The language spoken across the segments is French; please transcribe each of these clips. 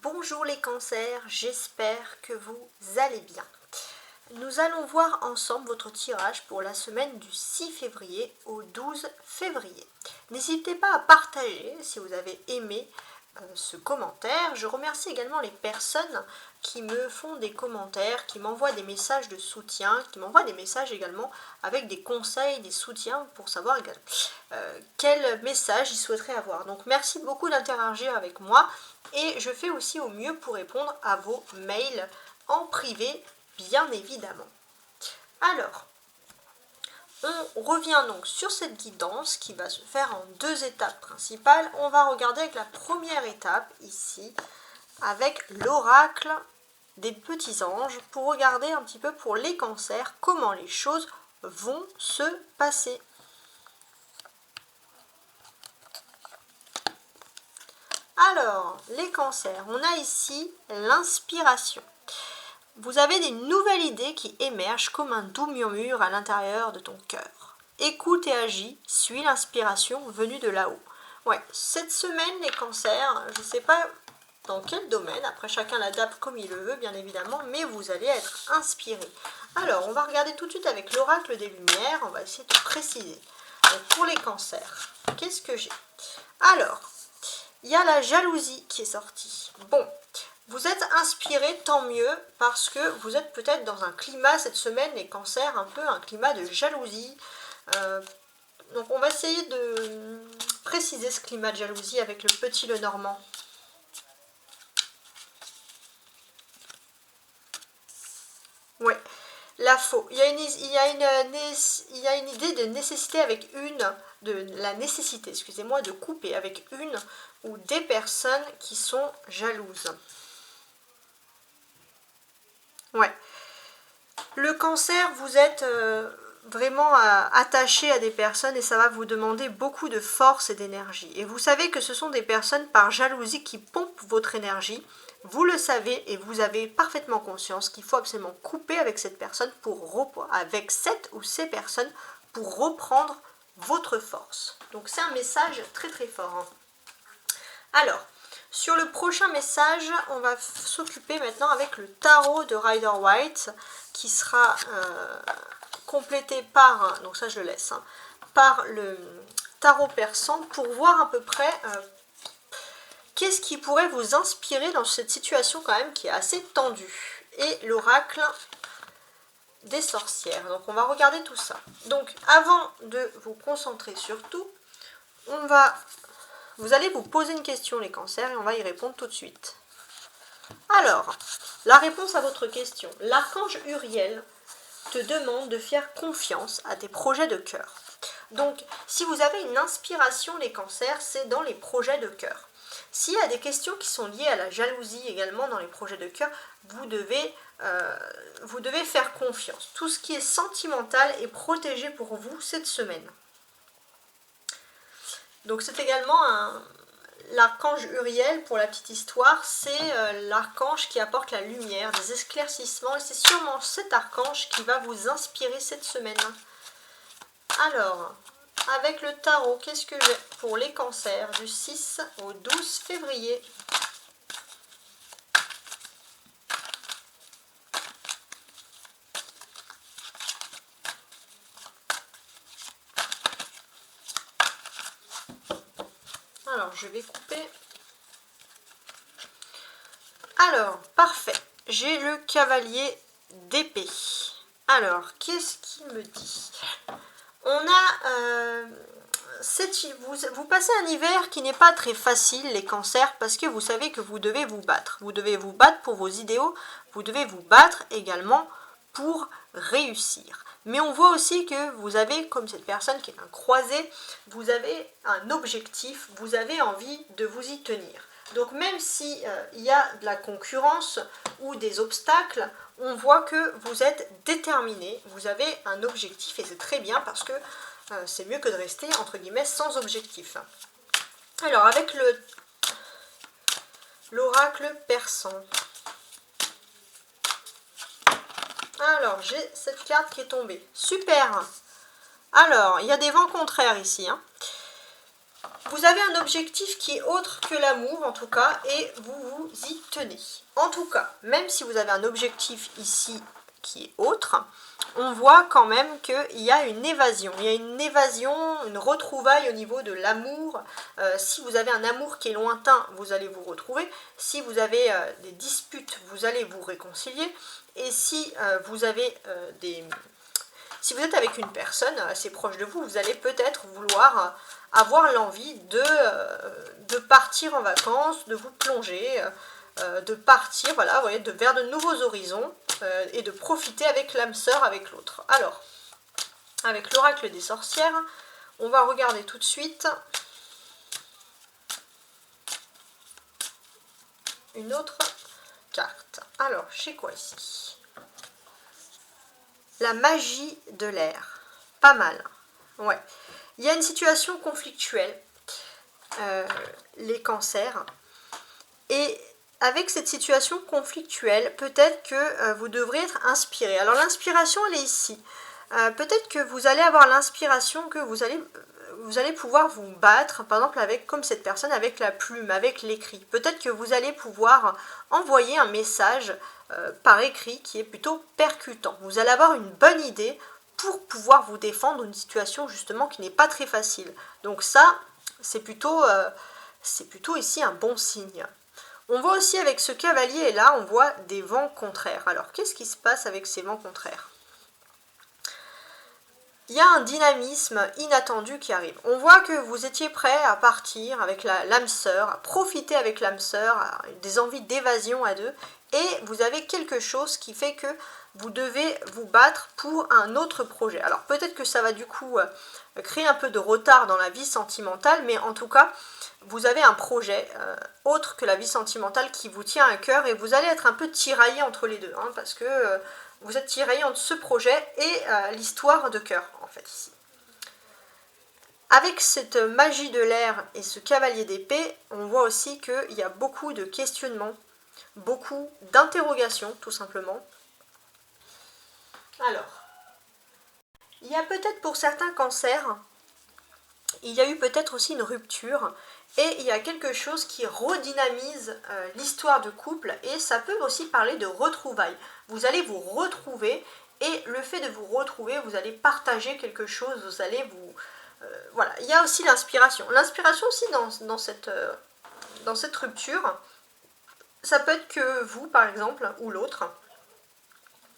Bonjour les cancers, j'espère que vous allez bien. Nous allons voir ensemble votre tirage pour la semaine du 6 février au 12 février. N'hésitez pas à partager si vous avez aimé ce commentaire. Je remercie également les personnes qui me font des commentaires, qui m'envoient des messages de soutien, qui m'envoient des messages également avec des conseils, des soutiens pour savoir quel message ils souhaiteraient avoir. Donc merci beaucoup d'interagir avec moi et je fais aussi au mieux pour répondre à vos mails en privé, bien évidemment. Alors, on revient donc sur cette guidance qui va se faire en deux étapes principales. On va regarder avec la première étape ici, avec l'oracle des petits anges, pour regarder un petit peu pour les cancers, comment les choses vont se passer. Alors, les cancers, on a ici l'inspiration. Vous avez des nouvelles idées qui émergent comme un doux murmure à l'intérieur de ton cœur. Écoute et agis, suis l'inspiration venue de là-haut. Ouais, cette semaine, les cancers, je ne sais pas dans quel domaine, après chacun l'adapte comme il le veut, bien évidemment, mais vous allez être inspiré. Alors, on va regarder tout de suite avec l'oracle des lumières, on va essayer de préciser. Donc, pour les cancers, qu'est-ce que j'ai? Alors, il y a la jalousie qui est sortie. Bon, vous êtes inspiré, tant mieux, parce que vous êtes peut-être dans un climat cette semaine, les cancers, un peu un climat de jalousie. Donc on va essayer de préciser ce climat de jalousie avec le petit Lenormand. Ouais, la faux. Il y a une idée de nécessité avec la nécessité, excusez-moi, de couper avec une ou des personnes qui sont jalouses. Ouais. Le cancer, vous êtes vraiment attaché à des personnes et ça va vous demander beaucoup de force et d'énergie. Et vous savez que ce sont des personnes par jalousie qui pompent votre énergie. Vous le savez et vous avez parfaitement conscience qu'il faut absolument couper avec cette personne avec cette ou ces personnes pour reprendre votre force. Donc c'est un message très très fort. Hein. Alors, sur le prochain message, on va s'occuper maintenant avec le tarot de Rider-Waite qui sera complété par, donc ça je le laisse, hein, par le tarot persan pour voir à peu près qu'est-ce qui pourrait vous inspirer dans cette situation quand même qui est assez tendue. Et l'oracle des sorcières. Donc on va regarder tout ça. Donc avant de vous concentrer sur tout, vous allez vous poser une question les cancers et on va y répondre tout de suite. Alors, la réponse à votre question. L'archange Uriel te demande de faire confiance à tes projets de cœur. Donc, si vous avez une inspiration, les cancers, c'est dans les projets de cœur. S'il y a des questions qui sont liées à la jalousie également dans les projets de cœur, vous devez faire confiance. Tout ce qui est sentimental est protégé pour vous cette semaine. Donc c'est également l'archange Uriel, pour la petite histoire, c'est l'archange qui apporte la lumière, des éclaircissements, et c'est sûrement cet archange qui va vous inspirer cette semaine. Alors, avec le tarot, qu'est-ce que j'ai pour les cancers du 6 au 12 février? Alors, je vais couper. Alors, parfait. J'ai le cavalier d'épée. Alors, qu'est-ce qu'il me dit? On a... vous passez un hiver qui n'est pas très facile, les cancers, parce que vous savez que vous devez vous battre. Vous devez vous battre pour vos idéaux. Vous devez vous battre également pour réussir. Mais on voit aussi que vous avez, comme cette personne qui est un croisé, vous avez un objectif, vous avez envie de vous y tenir. Donc même s'il y a de la concurrence ou des obstacles, on voit que vous êtes déterminé, vous avez un objectif et c'est très bien parce que c'est mieux que de rester entre guillemets sans objectif. Alors avec l'oracle persan. Alors, j'ai cette carte qui est tombée. Super! Alors, il y a des vents contraires ici. Hein. Vous avez un objectif qui est autre que l'amour en tout cas et vous vous y tenez. En tout cas, même si vous avez un objectif ici qui est autre, on voit quand même qu'il y a une évasion. Il y a une évasion, une retrouvaille au niveau de l'amour. Si vous avez un amour qui est lointain, vous allez vous retrouver. Si vous avez des disputes, vous allez vous réconcilier. Et si vous avez Si vous êtes avec une personne assez proche de vous, vous allez peut-être vouloir avoir l'envie de partir en vacances, de vous plonger, de partir, voilà, vous voyez, vers de nouveaux horizons et de profiter avec l'âme sœur, avec l'autre. Alors, avec l'oracle des sorcières, on va regarder tout de suite une autre carte. Alors, chez quoi ici? La magie de l'air. Pas mal. Ouais. Il y a une situation conflictuelle. Les cancers. Et avec cette situation conflictuelle, peut-être que vous devrez être inspiré. Alors l'inspiration, elle est ici. Peut-être que vous allez avoir l'inspiration que vous allez pouvoir vous battre, par exemple, comme cette personne, avec la plume, avec l'écrit. Peut-être que vous allez pouvoir envoyer un message par écrit qui est plutôt percutant. Vous allez avoir une bonne idée pour pouvoir vous défendre d'une situation justement qui n'est pas très facile. Donc ça, c'est plutôt ici un bon signe. On voit aussi avec ce cavalier là, on voit des vents contraires. Alors qu'est-ce qui se passe avec ces vents contraires? Il y a un dynamisme inattendu qui arrive. On voit que vous étiez prêt à partir avec l'âme sœur, à profiter avec l'âme sœur, des envies d'évasion à deux, et vous avez quelque chose qui fait que vous devez vous battre pour un autre projet. Alors peut-être que ça va du coup créer un peu de retard dans la vie sentimentale, mais en tout cas, vous avez un projet autre que la vie sentimentale qui vous tient à cœur, et vous allez être un peu tiraillé entre les deux, hein, parce que vous êtes tiraillé entre ce projet et l'histoire de cœur, en fait, ici. Avec cette magie de l'air et ce cavalier d'épée, on voit aussi qu'il y a beaucoup de questionnements, beaucoup d'interrogations, tout simplement. Alors, il y a peut-être pour certains cancers, il y a eu peut-être aussi une rupture, et il y a quelque chose qui redynamise l'histoire de couple, et ça peut aussi parler de retrouvailles. Vous allez vous retrouver, et le fait de vous retrouver, vous allez partager quelque chose, vous allez vous... voilà, il y a aussi l'inspiration. L'inspiration aussi dans cette rupture, ça peut être que vous, par exemple, ou l'autre,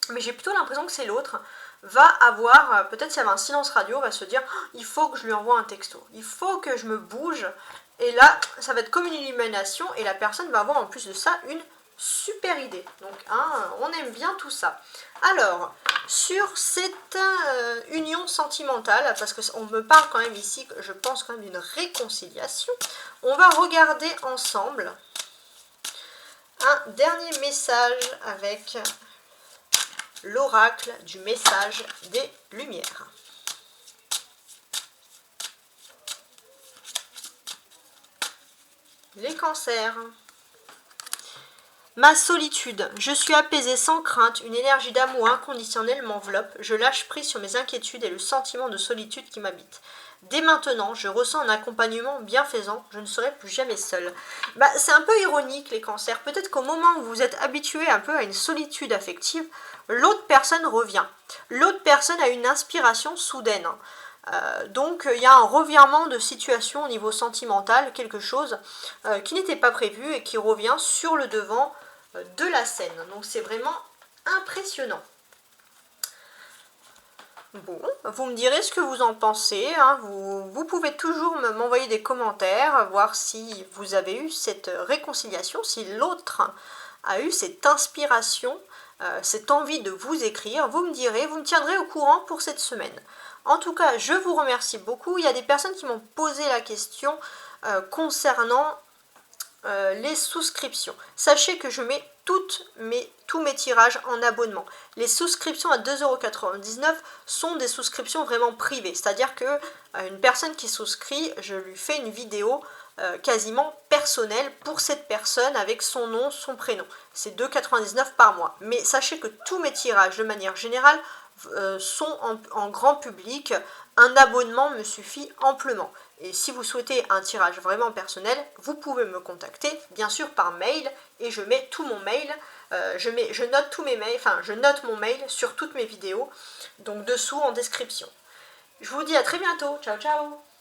mais j'ai plutôt l'impression que c'est l'autre, va avoir, peut-être s'il y avait un silence radio, va se dire oh, il faut que je lui envoie un texto, il faut que je me bouge, et là ça va être comme une illumination, et la personne va avoir en plus de ça une super idée. Donc hein, on aime bien tout ça. Alors, sur cette union sentimentale, parce qu'on me parle quand même ici, je pense quand même d'une réconciliation, on va regarder ensemble un dernier message avec l'oracle du message des Lumières. Les cancers. Ma solitude. Je suis apaisée sans crainte, une énergie d'amour inconditionnel m'enveloppe, je lâche prise sur mes inquiétudes et le sentiment de solitude qui m'habite. Dès maintenant, je ressens un accompagnement bienfaisant, je ne serai plus jamais seule. C'est un peu ironique les cancers, peut-être qu'au moment où vous êtes habitué un peu à une solitude affective, l'autre personne revient. L'autre personne a une inspiration soudaine. Donc il y a un revirement de situation au niveau sentimental, quelque chose qui n'était pas prévu et qui revient sur le devant de la scène. Donc c'est vraiment impressionnant. Bon, vous me direz ce que vous en pensez, hein. Vous pouvez toujours m'envoyer des commentaires, voir si vous avez eu cette réconciliation, si l'autre a eu cette inspiration, cette envie de vous écrire. Vous me direz, vous me tiendrez au courant pour cette semaine. En tout cas, je vous remercie beaucoup. Il y a des personnes qui m'ont posé la question concernant les souscriptions. Sachez que je mets tous mes tirages en abonnement. Les souscriptions à 2,99 € sont des souscriptions vraiment privées. C'est-à-dire que une personne qui souscrit, je lui fais une vidéo quasiment personnelle pour cette personne avec son nom, son prénom. C'est 2,99 € par mois. Mais sachez que tous mes tirages, de manière générale, sont en grand public. Un abonnement me suffit amplement. Et si vous souhaitez un tirage vraiment personnel, vous pouvez me contacter, bien sûr par mail, et je mets tout mon mail, je note tous mes mails, enfin je note mon mail sur toutes mes vidéos, donc dessous en description. Je vous dis à très bientôt, ciao ciao!